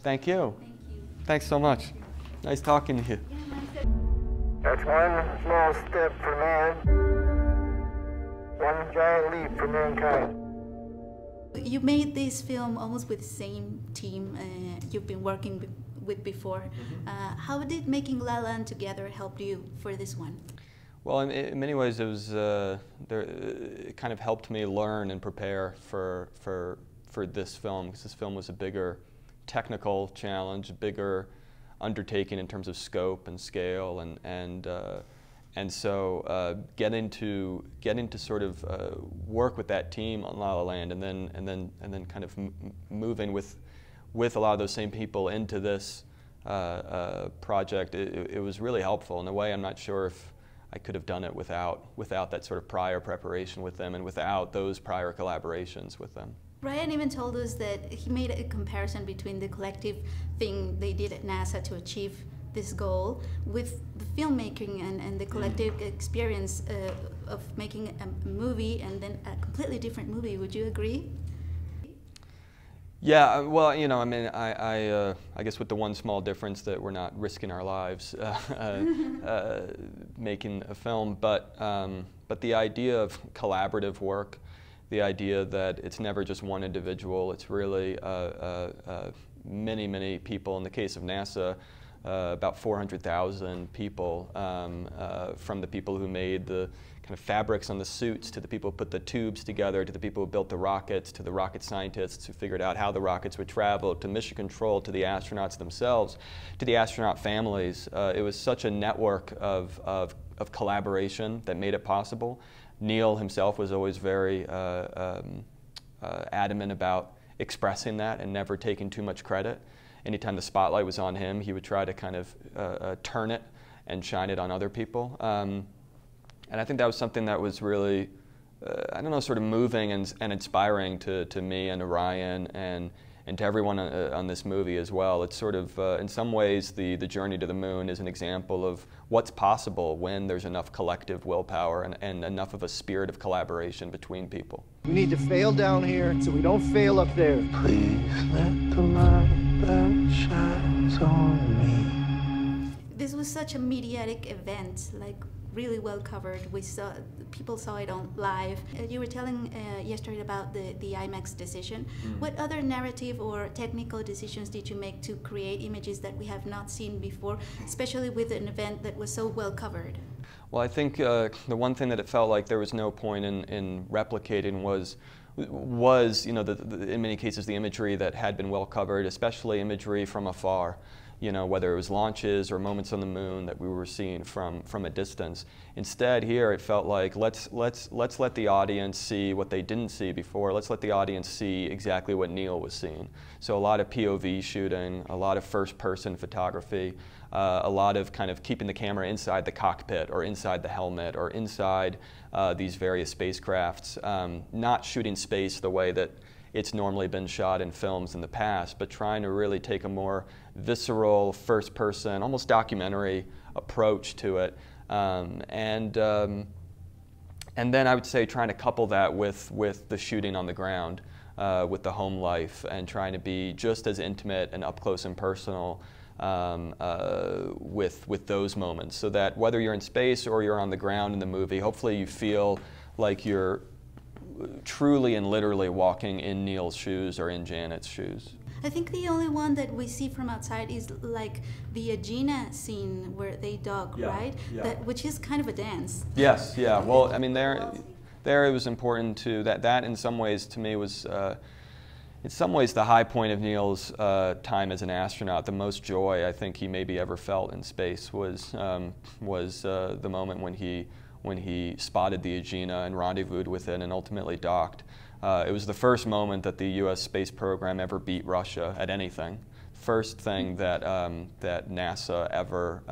Thank you. Thank you. Thanks so much. Nice talking to you. That's one small step for man, one giant leap for mankind. You made this film almost with the same team you've been working with before. How did making La La Land together help you for this one? Well, in many ways, it was it kind of helped me learn and prepare for this film, because this film was a bigger technical challenge, a bigger undertaking in terms of scope and scale, and so getting to sort of work with that team on La La Land, and then kind of moving with a lot of those same people into this project, it was really helpful. In a way, I'm not sure if I could have done it without that sort of prior preparation with them and without those prior collaborations with them. Ryan even told us that he made a comparison between the collective thing they did at NASA to achieve this goal with the filmmaking and the collective experience of making a movie and then a completely different movie. Would you agree? Yeah, well, you know, I mean, I guess with the one small difference that we're not risking our lives making a film, but the idea of collaborative work, the idea that it's never just one individual, it's really many people. In the case of NASA, about 400,000 people, from the people who made the kind of fabrics on the suits, to the people who put the tubes together, to the people who built the rockets, to the rocket scientists who figured out how the rockets would travel, to mission control, to the astronauts themselves, to the astronaut families. It was such a network of collaboration that made it possible. Neil himself was always very adamant about expressing that and never taking too much credit. Anytime the spotlight was on him, he would try to kind of turn it and shine it on other people. And I think that was something that was really, I don't know, sort of moving and inspiring to me and to Ryan and to everyone on this movie as well. It's sort of, in some ways, the journey to the moon is an example of what's possible when there's enough collective willpower and enough of a spirit of collaboration between people. We need to fail down here so we don't fail up there. Please let the light that shines on me. This was such a mediatic event, like really well covered. People saw it on live. You were telling yesterday about the IMAX decision. What other narrative or technical decisions did you make to create images that we have not seen before, especially with an event that was so well covered? Well, I think the one thing that it felt like there was no point in replicating was you know, in many cases the imagery that had been well covered, especially imagery from afar. You know, whether it was launches or moments on the moon that we were seeing from a distance. Instead, here it felt like let's let the audience see what they didn't see before. Let's let the audience see exactly what Neil was seeing. So a lot of POV shooting, a lot of first-person photography, a lot of kind of keeping the camera inside the cockpit or inside the helmet or inside these various spacecrafts, not shooting space the way that it's normally been shot in films in the past, but trying to really take a more visceral, first-person, almost documentary approach to it. And then I would say trying to couple that with the shooting on the ground, with the home life, and trying to be just as intimate and up close and personal with those moments, so that whether you're in space or you're on the ground in the movie, hopefully you feel like you're truly and literally walking in Neil's shoes or in Janet's shoes. I think the only one that we see from outside is like the Aegina scene where they dog, right? Yeah. Which is kind of a dance. Yes, yeah. Well, I mean, there it was important to that in some ways to me was in some ways the high point of Neil's time as an astronaut. The most joy I think he maybe ever felt in space was the moment when he spotted the Aegina and rendezvoused with it and ultimately docked. It was the first moment that the U.S. space program ever beat Russia at anything. First thing that NASA ever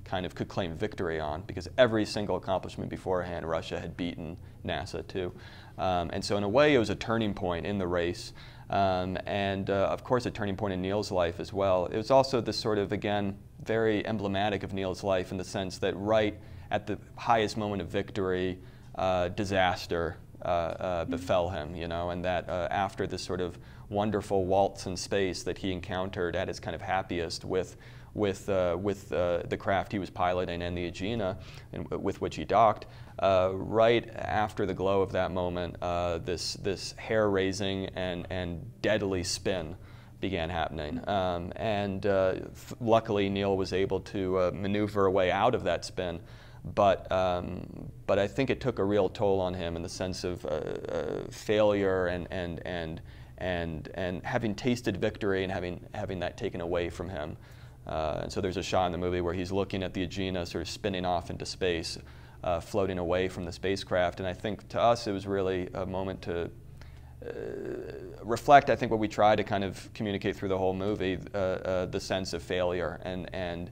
kind of could claim victory on, because every single accomplishment beforehand, Russia had beaten NASA too. And so in a way, it was a turning point in the race. And of course, a turning point in Neil's life as well. It was also this sort of, again, very emblematic of Neil's life in the sense that right at the highest moment of victory, disaster befell him, you know, and that after this sort of wonderful waltz in space that he encountered at his kind of happiest with the craft he was piloting and the Aegina with which he docked, right after the glow of that moment, this hair-raising and deadly spin began happening. Luckily, Neil was able to maneuver a way out of that spin, but I think it took a real toll on him in the sense of failure and having tasted victory and having that taken away from him. And so there's a shot in the movie where he's looking at the Aegina sort of spinning off into space, floating away from the spacecraft. And I think to us it was really a moment to reflect, I think, what we try to kind of communicate through the whole movie, the sense of failure and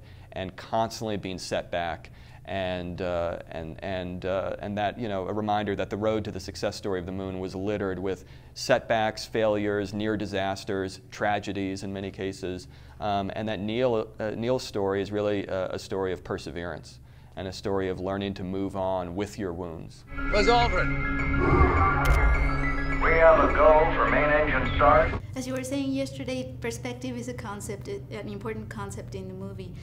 constantly being set back. And that, you know, a reminder that the road to the success story of the moon was littered with setbacks, failures, near disasters, tragedies in many cases, and that Neil's story is really a story of perseverance and a story of learning to move on with your wounds. Where's Aldrin? We have a go for main engine start. As you were saying yesterday, perspective is a concept, an important concept in the movie.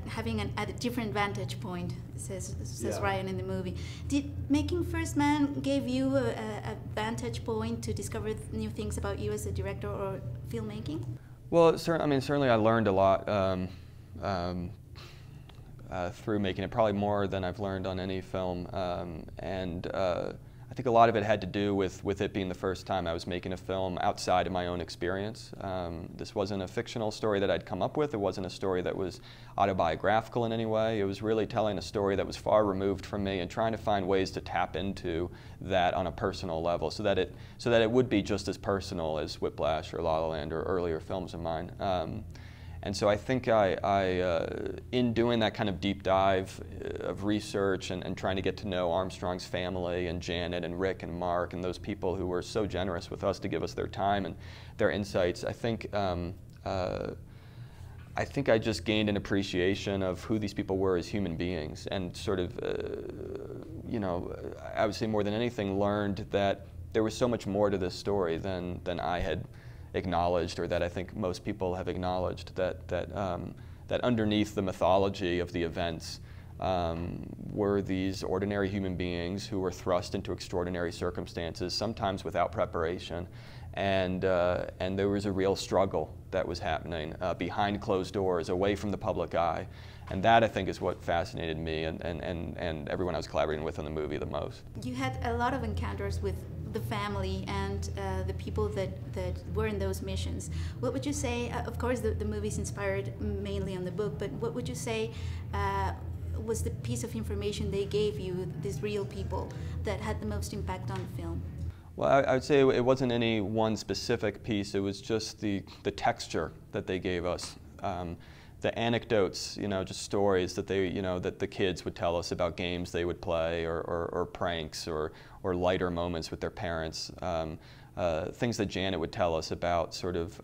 Having a different vantage point, says Ryan in the movie. Did making First Man gave you a vantage point to discover new things about you as a director or filmmaking? Well, certainly I learned a lot through making it, probably more than I've learned on any film. I think a lot of it had to do with it being the first time I was making a film outside of my own experience. This wasn't a fictional story that I'd come up with. It wasn't a story that was autobiographical in any way. It was really telling a story that was far removed from me and trying to find ways to tap into that on a personal level so that it would be just as personal as Whiplash or La La Land or earlier films of mine. And so I think in doing that kind of deep dive of research and trying to get to know Armstrong's family and Janet and Rick and Mark and those people who were so generous with us to give us their time and their insights, I think I just gained an appreciation of who these people were as human beings and sort of, you know, I would say more than anything learned that there was so much more to this story than I had acknowledged, or that I think most people have acknowledged, that underneath the mythology of the events were these ordinary human beings who were thrust into extraordinary circumstances, sometimes without preparation, and there was a real struggle that was happening behind closed doors, away from the public eye, and that I think is what fascinated me and everyone I was collaborating with on the movie the most. You had a lot of encounters with the family and the people that were in those missions. What would you say, of course the movie's inspired mainly on the book, but what would you say was the piece of information they gave you, these real people, that had the most impact on the film? Well, I would say it wasn't any one specific piece, it was just the texture that they gave us. The anecdotes, you know, just stories that that the kids would tell us about games they would play, or pranks, or lighter moments with their parents. Things that Janet would tell us about, sort of,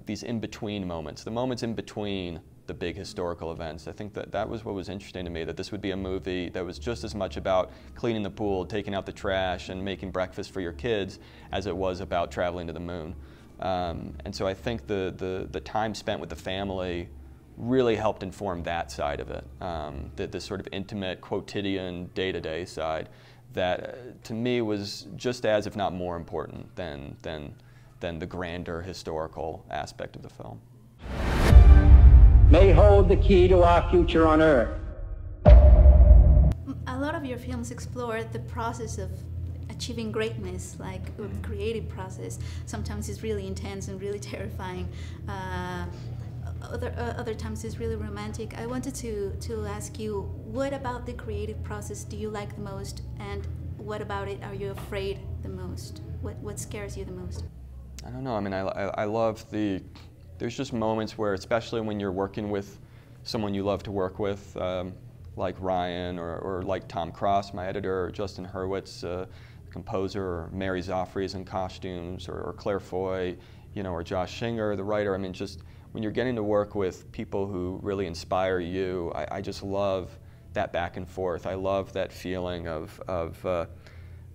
these in-between moments, the moments in between the big historical events. I think that was what was interesting to me, that this would be a movie that was just as much about cleaning the pool, taking out the trash, and making breakfast for your kids as it was about traveling to the moon. And so I think the time spent with the family really helped inform that side of it, the sort of intimate, quotidian, day-to-day side that to me was just as, if not more important than the grander historical aspect of the film. May hold the key to our future on Earth. A lot of your films explore the process of achieving greatness, like the creative process. Sometimes it's really intense and really terrifying. Other times it's really romantic. I wanted to ask you, what about the creative process do you like the most, and what about it are you afraid the most? What scares you the most? I don't know. I mean, I love there's just moments where, especially when you're working with someone you love to work with, like Ryan or like Tom Cross, my editor, or Justin Hurwitz, composer, or Mary Zoffreys in costumes, or Claire Foy, you know, or Josh Shinger, the writer. I mean, just when you're getting to work with people who really inspire you, I just love that back and forth. I love that feeling of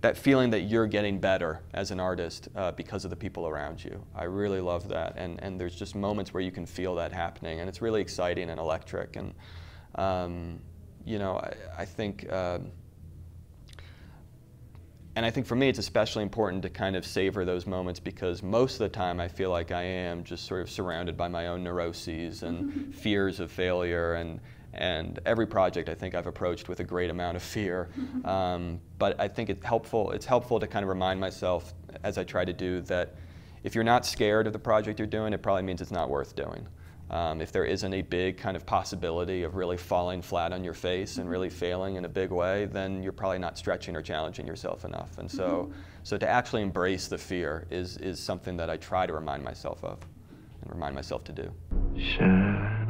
that feeling that you're getting better as an artist because of the people around you. I really love that, and there's just moments where you can feel that happening, and it's really exciting and electric. And you know, I think. And I think for me it's especially important to kind of savor those moments, because most of the time I feel like I am just sort of surrounded by my own neuroses and fears of failure, and every project I think I've approached with a great amount of fear. But I think it's helpful to kind of remind myself, as I try to do, that if you're not scared of the project you're doing, it probably means it's not worth doing. If there isn't a big kind of possibility of really falling flat on your face and really failing in a big way, then you're probably not stretching or challenging yourself enough. And so to actually embrace the fear is something that I try to remind myself of and remind myself to do. Shine.